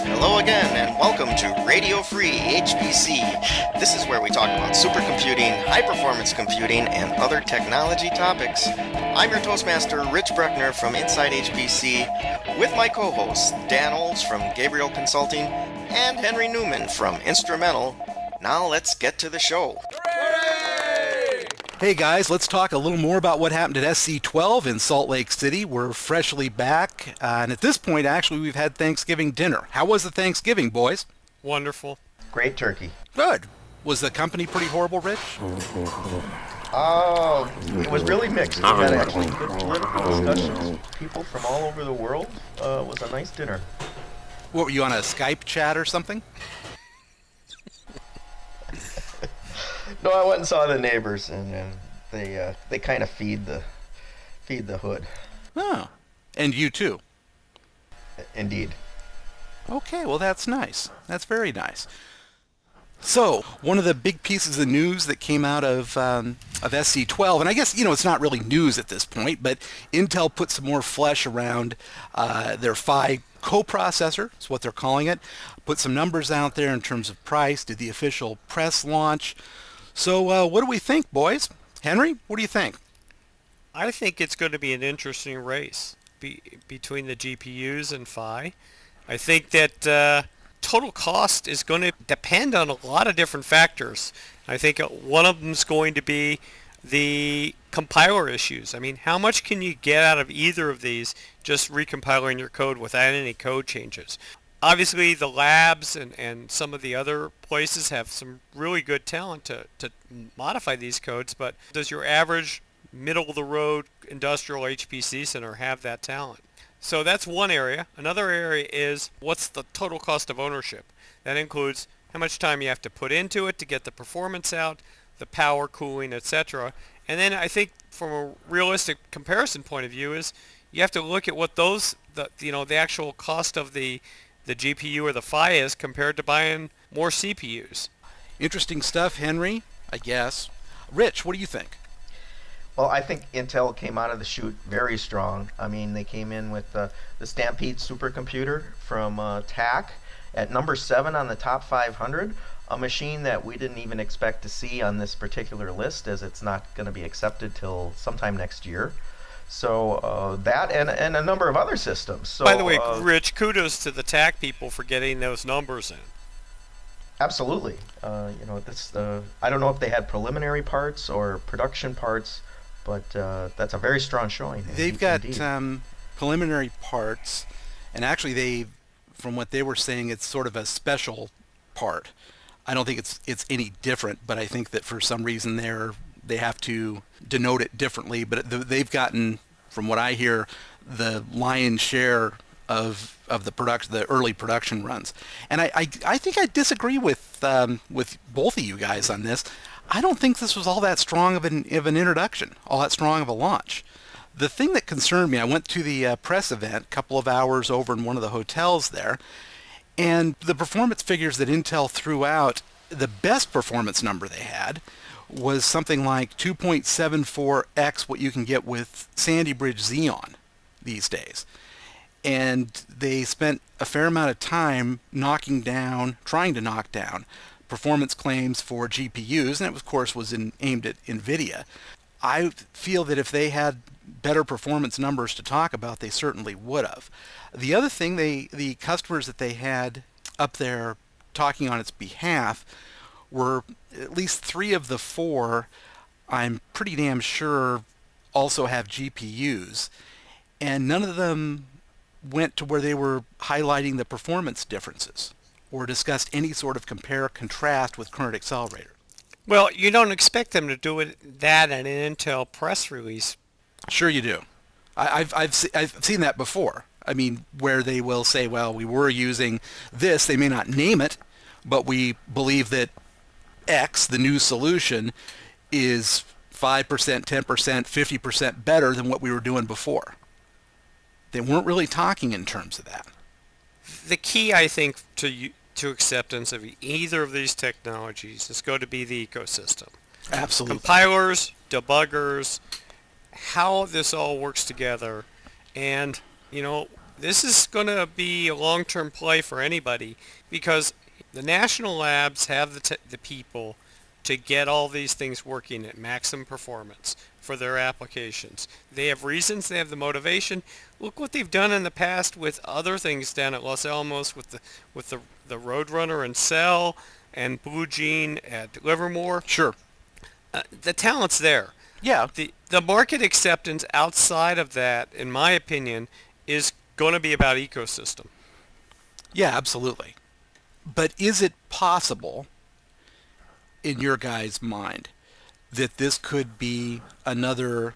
Hello again, and welcome to Radio Free HPC. This is where we talk about supercomputing, high-performance computing, and other technology topics. I'm your Toastmaster, Rich Bruckner from Inside HPC, with my co-hosts, Dan Olds from Gabriel Consulting and Henry Newman from Instrumental. Now let's get to the show. Hey guys, let's talk a little more about what happened at SC12 in Salt Lake City. We're freshly back, and at this point, actually, we've had Thanksgiving dinner. How was the Thanksgiving, boys? Wonderful. Great turkey. Good. Was the company pretty horrible, Rich? It was really mixed. We had actually good political discussions. People from all over the world. It was a nice dinner. What, were you on a Skype chat or something? No, I went and saw the neighbors, and they kind of feed the hood. Oh, and you too? Indeed. Okay, well that's nice. That's very nice. So, one of the big pieces of news that came out of SC12, and I guess, it's not really news at this point, but Intel put some more flesh around their Phi coprocessor, is what they're calling it, put some numbers out there in terms of price, did the official press launch. So, what do we think, boys? Henry, what do you think? I think it's going to be an interesting race between the GPUs and Phi. I think that total cost is going to depend on a lot of different factors. I think one of them is going to be the compiler issues. I mean, how much can you get out of either of these just recompiling your code without any code changes? Obviously, the labs and some of the other places have some really good talent to modify these codes, but does your average middle-of-the-road industrial HPC center have that talent? So that's one area. Another area is what's the total cost of ownership. That includes how much time you have to put into it to get the performance out, the power, cooling, etc. And then I think from a realistic comparison point of view is you have to look at what the actual cost of the GPU or the Phi is compared to buying more CPUs. Interesting stuff, Henry, I guess. Rich, what do you think? Well, I think Intel came out of the chute very strong. I mean, they came in with the Stampede supercomputer from TAC at number 7 on the top 500, a machine that we didn't even expect to see on this particular list, as it's not going to be accepted till sometime next year. So that and a number of other systems. So, by the way, Rich, kudos to the TAC people for getting those numbers in. Absolutely. I don't know if they had preliminary parts or production parts, but that's a very strong showing. They've got preliminary parts, and actually from what they were saying, it's sort of a special part. I don't think it's any different, but I think that for some reason they have to denote it differently, but they've gotten, from what I hear, the lion's share of the early production runs. And I think I disagree with both of you guys on this. I don't think this was all that strong of an introduction, all that strong of a launch. The thing that concerned me, I went to the press event a couple of hours over in one of the hotels there, and the performance figures that Intel threw out, the best performance number they had was something like 2.74x what you can get with Sandy Bridge Xeon these days. And they spent a fair amount of time trying to knock down performance claims for GPUs, and it of course was aimed at NVIDIA. I feel that if they had better performance numbers to talk about, they certainly would have. The other thing, the customers that they had up there talking on its behalf were at least 3 of the 4, I'm pretty damn sure, also have GPUs, and none of them went to where they were highlighting the performance differences or discussed any sort of compare-contrast with current accelerator. Well, you don't expect them to do that in an Intel press release. Sure you do. I've seen that before. I mean, where they will say, well, we were using this. They may not name it, but we believe that X, the new solution, is 5%, 10%, 50% better than what we were doing before. They weren't really talking in terms of that. The key, I think, to acceptance of either of these technologies is going to be the ecosystem. Absolutely. Compilers, debuggers, how this all works together. And, this is going to be a long-term play for anybody because the national labs have the people to get all these things working at maximum performance for their applications. They have reasons, they have the motivation. Look what they've done in the past with other things down at Los Alamos with the Roadrunner and Cell and Blue Gene at Livermore. Sure. The talent's there. Yeah. The market acceptance outside of that, in my opinion, is going to be about ecosystem. Yeah, absolutely. But is it possible, in your guys' mind, that this could be another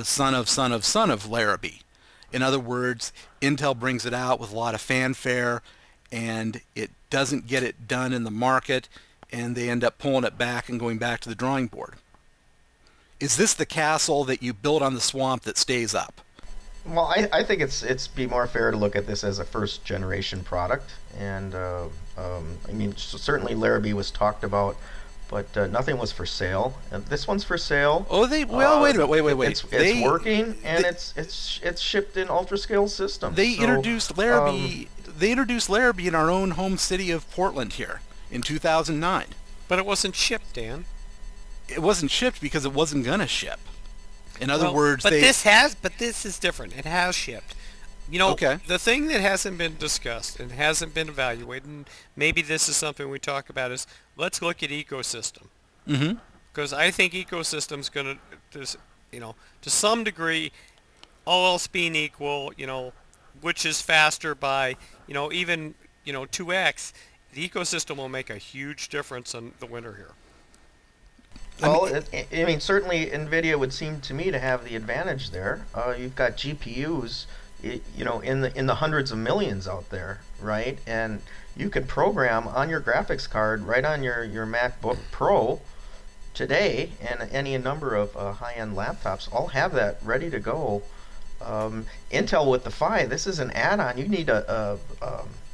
son of Larrabee? In other words, Intel brings it out with a lot of fanfare, and it doesn't get it done in the market, and they end up pulling it back and going back to the drawing board. Is this the castle that you build on the swamp that stays up? Well, I think it's be more fair to look at this as a first generation product, and I mean certainly Larrabee was talked about, but nothing was for sale. And this one's for sale. Oh, wait a minute, wait. It's working, and it's shipped in ultra scale systems. They introduced Larrabee. They introduced Larrabee in our own home city of Portland here in 2009. But it wasn't shipped, Dan. It wasn't shipped because it wasn't gonna ship. In other words, but this is different. It has shipped. Okay. The thing that hasn't been discussed and hasn't been evaluated, and maybe this is something we talk about, is let's look at ecosystem. Mm-hmm. Because I think ecosystem's going to, to some degree, all else being equal, which is faster by, even, 2x, the ecosystem will make a huge difference on the winner here. Well, I mean, certainly NVIDIA would seem to me to have the advantage there. You've got GPUs, in the hundreds of millions out there, right? And you can program on your graphics card right on your MacBook Pro today, and any number of high-end laptops all have that ready to go. Intel with the Phi, this is an add-on. You need a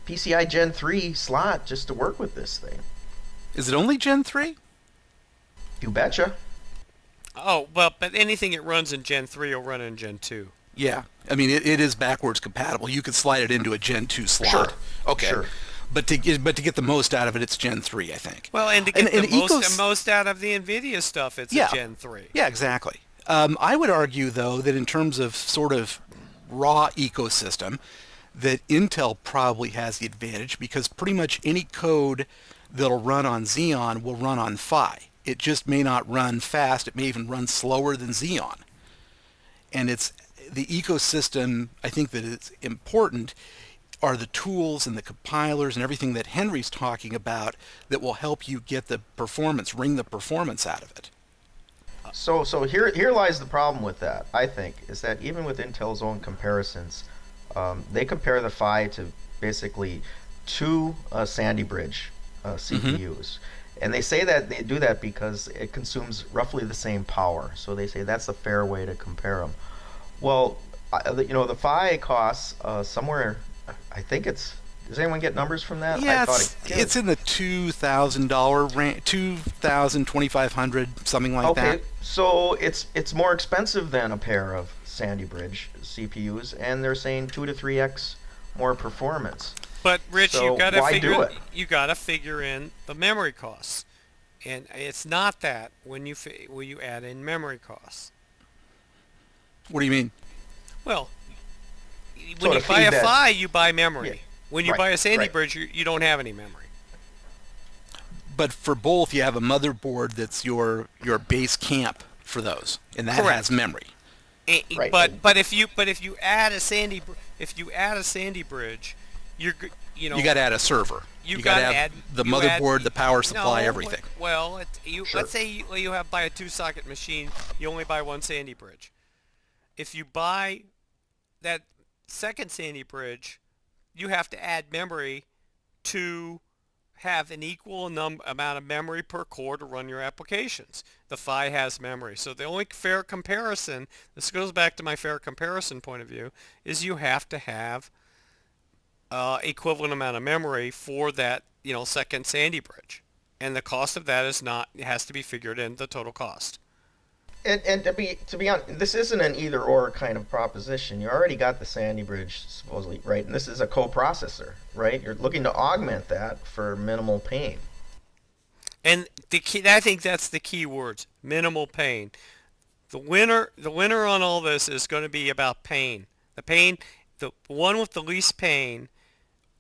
PCI Gen 3 slot just to work with this thing. Is it only Gen 3? You betcha. Oh, well, but anything it runs in Gen 3 will run in Gen 2. Yeah. I mean, it is backwards compatible. You could slide it into a Gen 2 slot. Sure. Okay. Sure. But to get the most out of it, it's Gen 3, I think. Well, and to get the most out of the NVIDIA stuff, it's a Gen 3. Yeah, exactly. I would argue, though, that in terms of sort of raw ecosystem, that Intel probably has the advantage because pretty much any code that'll run on Xeon will run on Phi. It just may not run fast. It may even run slower than Xeon. And it's the ecosystem, I think, that is important are the tools and the compilers and everything that Henry's talking about that will help you get the performance, wring the performance out of it. So here lies the problem with that, I think, is that even with Intel's own comparisons, they compare the Phi to basically two Sandy Bridge CPUs. Mm-hmm. And they say that they do that because it consumes roughly the same power. So they say that's a fair way to compare them. Well, the Phi costs somewhere, I think it's, does anyone get numbers from that? Yeah, it's in the $2,000 range, $2,000, $2,500, something like that. Okay, so it's more expensive than a pair of Sandy Bridge CPUs, and they're saying 2 to 3x more performance. But Rich, so you got to figure in the memory costs, and it's not that when you add in memory costs. What do you mean? Well, when you buy a Phi, you buy memory. Yeah. When you buy a Sandy Bridge, you don't have any memory. But for both, you have a motherboard that's your base camp for those, and that has memory. Right. But if you add a Sandy Bridge, you got to add a server. You got to add the motherboard, the power supply, everything. Well, let's say you have buy a 2-socket machine, you only buy one Sandy Bridge. If you buy that second Sandy Bridge, you have to add memory to have an equal amount of memory per core to run your applications. The Phi has memory. So the only fair comparison, this goes back to my fair comparison point of view, is you have to have equivalent amount of memory for that, second Sandy Bridge. And the cost of that has to be figured in the total cost. And to be honest, this isn't an either or kind of proposition. You already got the Sandy Bridge supposedly, right? And this is a coprocessor, right? You're looking to augment that for minimal pain. And the key, I think that's the key words: minimal pain. The winner on all this is going to be about pain. The one with the least pain,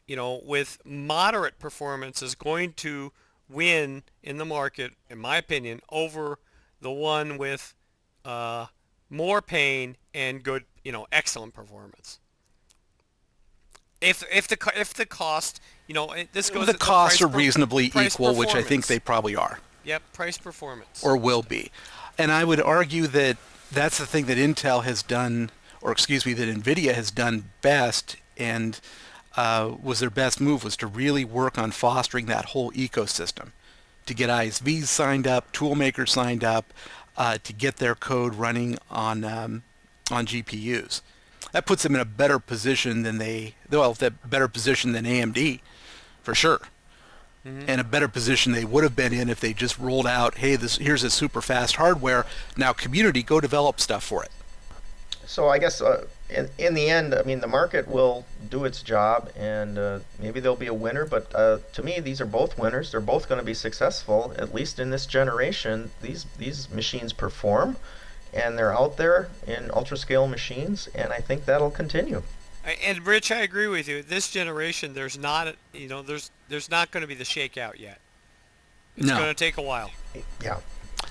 with moderate performance, is going to win in the market, in my opinion, over the one with more pain and good, excellent performance. If the cost, this goes. The costs are price reasonably price equal, which I think performance. they probably are, Yep, price performance. or will be. And I would argue that that's the thing that Intel has done, or excuse me, that NVIDIA has done best, and was their best move, was to really work on fostering that whole ecosystem, to get ISVs signed up, tool makers signed up, to get their code running on GPUs. That puts them in a better position than better position than AMD, for sure. Mm-hmm. And a better position they would have been in if they just rolled out, hey, here's a super fast hardware. Now, community, go develop stuff for it. So I guess in the end, I mean, the market will do its job, and maybe there'll be a winner. But to me, these are both winners. They're both going to be successful, at least in this generation. These machines perform, and they're out there in ultra-scale machines, and I think that'll continue. And Rich, I agree with you. This generation, there's not going to be the shakeout yet. It's going to take a while. Yeah.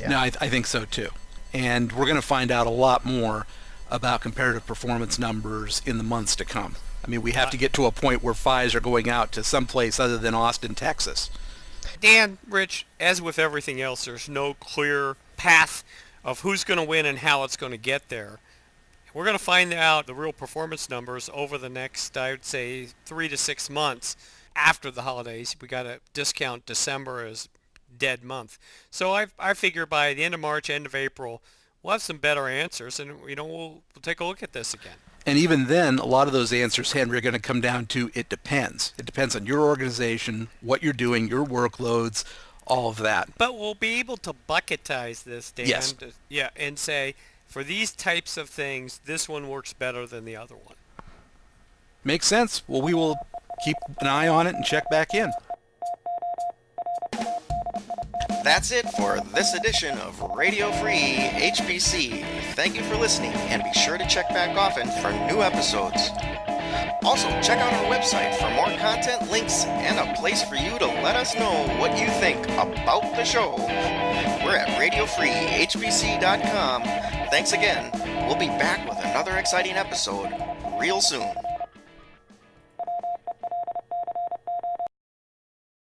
No, I think so too. And we're going to find out a lot more about comparative performance numbers in the months to come. I mean, we have to get to a point where PHYs are going out to someplace other than Austin, Texas. Dan, Rich, as with everything else, there's no clear path of who's going to win and how it's going to get there. We're going to find out the real performance numbers over the next, I would say, 3 to 6 months after the holidays. We got to discount December as dead month. So I figure by the end of March, end of April, we'll have some better answers, and we'll take a look at this again. And even then, a lot of those answers, Henry, are going to come down to it depends. It depends on your organization, what you're doing, your workloads, all of that. But we'll be able to bucketize this, Dan. Yes. Yeah, and say, for these types of things, this one works better than the other one. Makes sense. Well, we will keep an eye on it and check back in. That's it for this edition of Radio Free HPC. Thank you for listening, and be sure to check back often for new episodes. Also, check out our website for more content, links, and a place for you to let us know what you think about the show. We're at radiofreehpc.com. Thanks again. We'll be back with another exciting episode real soon.